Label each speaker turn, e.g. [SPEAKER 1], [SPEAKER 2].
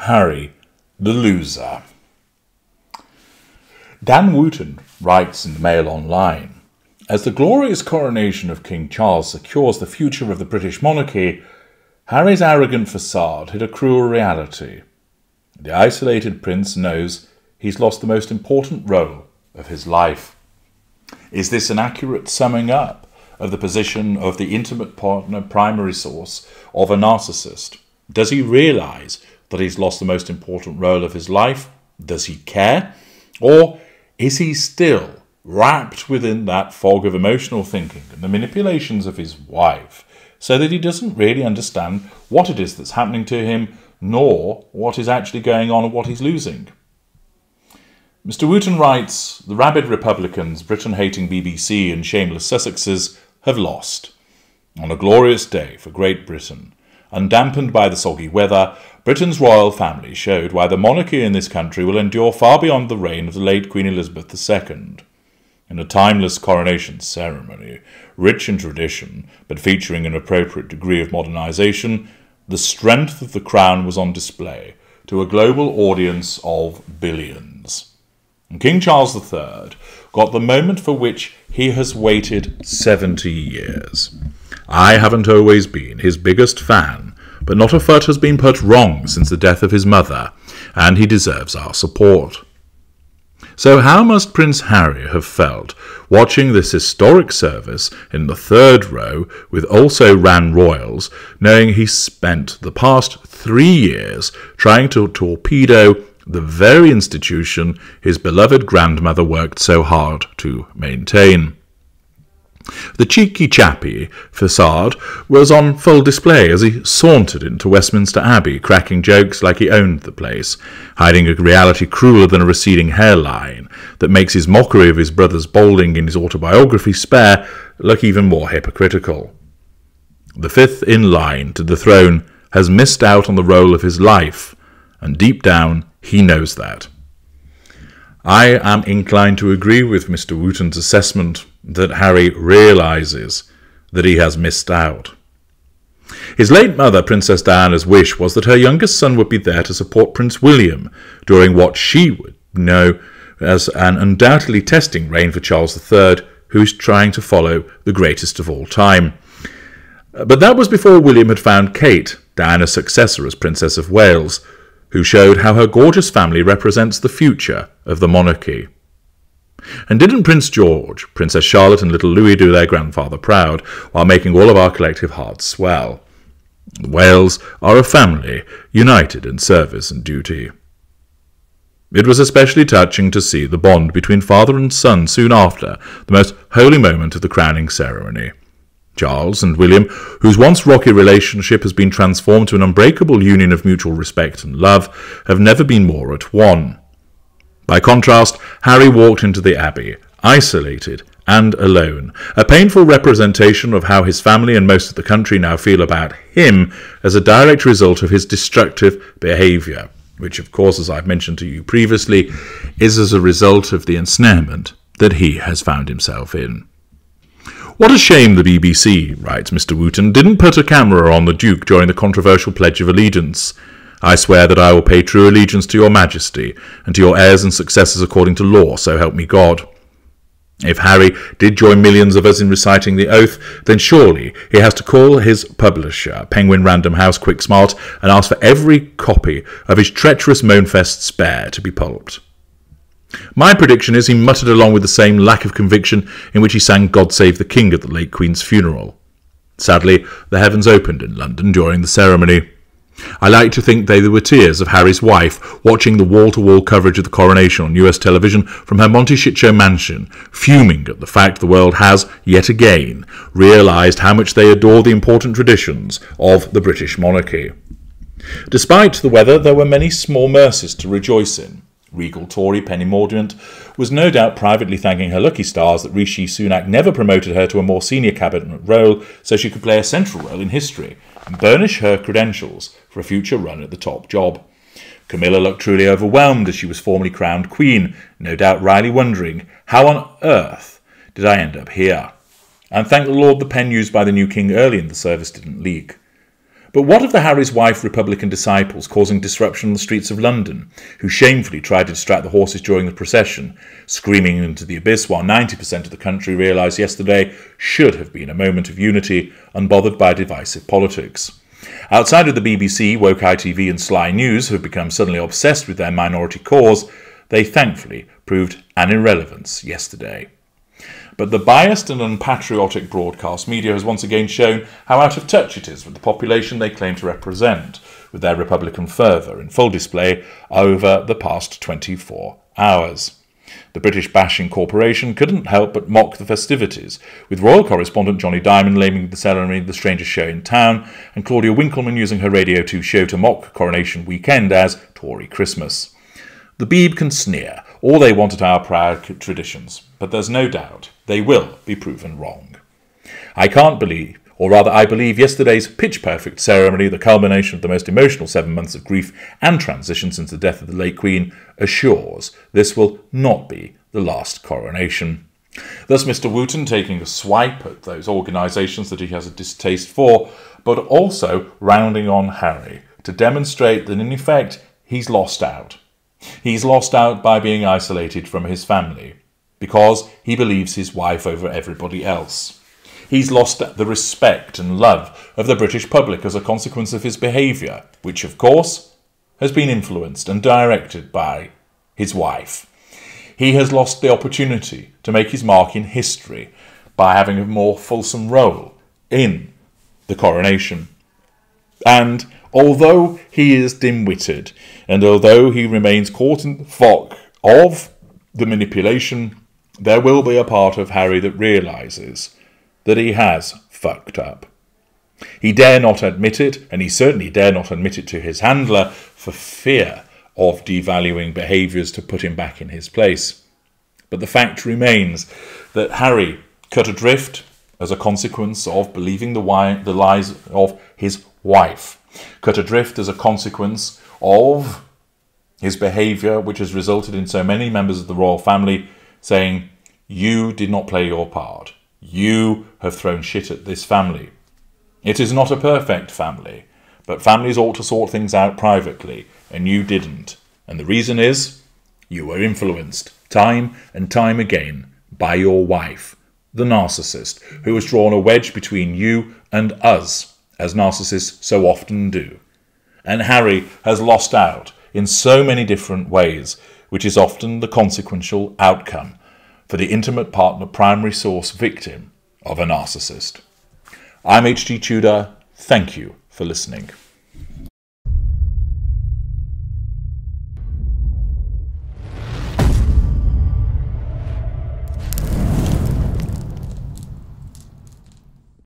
[SPEAKER 1] Harry, the loser. Dan Wooten writes in the Mail Online, as the glorious coronation of King Charles secures the future of the British monarchy, Harry's arrogant facade hid a cruel reality. The isolated prince knows he's lost the most important role of his life. Is this an accurate summing up of the position of the intimate partner primary source of a narcissist? Does he realise that he's lost the most important role of his life? Does he care? Or is he still wrapped within that fog of emotional thinking and the manipulations of his wife, so that he doesn't really understand what it is that's happening to him, nor what is actually going on and what he's losing? Mr. Wooten writes, the rabid Republicans, Britain-hating BBC and shameless Sussexes have lost. On a glorious day for Great Britain, undampened by the soggy weather, Britain's royal family showed why the monarchy in this country will endure far beyond the reign of the late Queen Elizabeth II. In a timeless coronation ceremony, rich in tradition, but featuring an appropriate degree of modernisation, the strength of the crown was on display to a global audience of billions. And King Charles III got the moment for which he has waited 70 years. I haven't always been his biggest fan, but not a foot has been put wrong since the death of his mother, and he deserves our support. So how must Prince Harry have felt watching this historic service in the third row with also ran royals, knowing he spent the past 3 years trying to torpedo the very institution his beloved grandmother worked so hard to maintain? The cheeky chappy facade was on full display as he sauntered into Westminster Abbey, cracking jokes like he owned the place, hiding a reality crueler than a receding hairline that makes his mockery of his brother's balding in his autobiography Spare look even more hypocritical. The fifth in line to the throne has missed out on the role of his life, and deep down he knows that. I am inclined to agree with Mr. Wooten's assessment that Harry realises that he has missed out. His late mother, Princess Diana's wish was that her youngest son would be there to support Prince William during what she would know as an undoubtedly testing reign for Charles III, who is trying to follow the greatest of all time. But that was before William had found Kate, Diana's successor as Princess of Wales, who showed how her gorgeous family represents the future of the monarchy. And didn't Prince George, Princess Charlotte and little Louis do their grandfather proud, while making all of our collective hearts swell? Wales are a family, united in service and duty. It was especially touching to see the bond between father and son soon after the most holy moment of the crowning ceremony. Charles and William, whose once rocky relationship has been transformed to an unbreakable union of mutual respect and love, have never been more at one. By contrast, Harry walked into the Abbey, isolated and alone, a painful representation of how his family and most of the country now feel about him as a direct result of his destructive behaviour, which, of course, as I've mentioned to you previously, is as a result of the ensnarement that he has found himself in. What a shame the BBC, writes Mr. Wooten, didn't put a camera on the Duke during the controversial Pledge of Allegiance. I swear that I will pay true allegiance to your Majesty, and to your heirs and successors according to law, so help me God. If Harry did join millions of us in reciting the oath, then surely he has to call his publisher, Penguin Random House Quick Smart, and ask for every copy of his treacherous Moanfest Spare to be pulped. My prediction is he muttered along with the same lack of conviction in which he sang God Save the King at the late Queen's funeral. Sadly, the heavens opened in London during the ceremony. I like to think they were tears of Harry's wife watching the wall-to-wall coverage of the coronation on US television from her Montecito mansion, fuming at the fact the world has, yet again, realised how much they adore the important traditions of the British monarchy. Despite the weather, there were many small mercies to rejoice in. Regal Tory Penny Mordaunt was no doubt privately thanking her lucky stars that Rishi Sunak never promoted her to a more senior cabinet role so she could play a central role in history and burnish her credentials for a future run at the top job. Camilla looked truly overwhelmed as she was formally crowned queen, no doubt wryly wondering, how on earth did I end up here? And thank the Lord the pen used by the new king early in the service didn't leak. But what of the Harry's wife Republican disciples causing disruption on the streets of London, who shamefully tried to distract the horses during the procession, screaming into the abyss while 90% of the country realised yesterday should have been a moment of unity, unbothered by divisive politics? Outside of the BBC, Woke ITV and Sly News, who have become suddenly obsessed with their minority cause, they thankfully proved an irrelevance yesterday. But the biased and unpatriotic broadcast media has once again shown how out of touch it is with the population they claim to represent, with their Republican fervour in full display over the past 24 hours. The British bashing corporation couldn't help but mock the festivities, with royal correspondent Johnny Diamond naming the ceremony the strangest show in town, and Claudia Winkleman using her Radio 2 show to mock Coronation Weekend as Tory Christmas. The Beeb can sneer all they want at our proud traditions, but there's no doubt they will be proven wrong. I believe yesterday's pitch-perfect ceremony, the culmination of the most emotional 7 months of grief and transition since the death of the late Queen, assures this will not be the last coronation. Thus Mr. Wooten taking a swipe at those organisations that he has a distaste for, but also rounding on Harry to demonstrate that in effect he's lost out. He's lost out by being isolated from his family, because he believes his wife over everybody else. He's lost the respect and love of the British public as a consequence of his behaviour, which, of course, has been influenced and directed by his wife. He has lost the opportunity to make his mark in history by having a more fulsome role in the coronation. And although he is dim-witted, and although he remains caught in the fog of the manipulation, there will be a part of Harry that realises that he has fucked up. He dare not admit it, and he certainly dare not admit it to his handler for fear of devaluing behaviours to put him back in his place. But the fact remains that Harry cut adrift as a consequence of believing the lies of his wife, cut adrift as a consequence of his behaviour, which has resulted in so many members of the royal family saying, "You did not play your part. You have thrown shit at this family." It is not a perfect family, but families ought to sort things out privately, and you didn't. And the reason is, you were influenced, time and time again, by your wife, the narcissist, who has drawn a wedge between you and us, as narcissists so often do. And Harry has lost out in so many different ways, which is often the consequential outcome for the intimate partner primary source victim of a narcissist. I'm H.G. Tudor. Thank you for listening.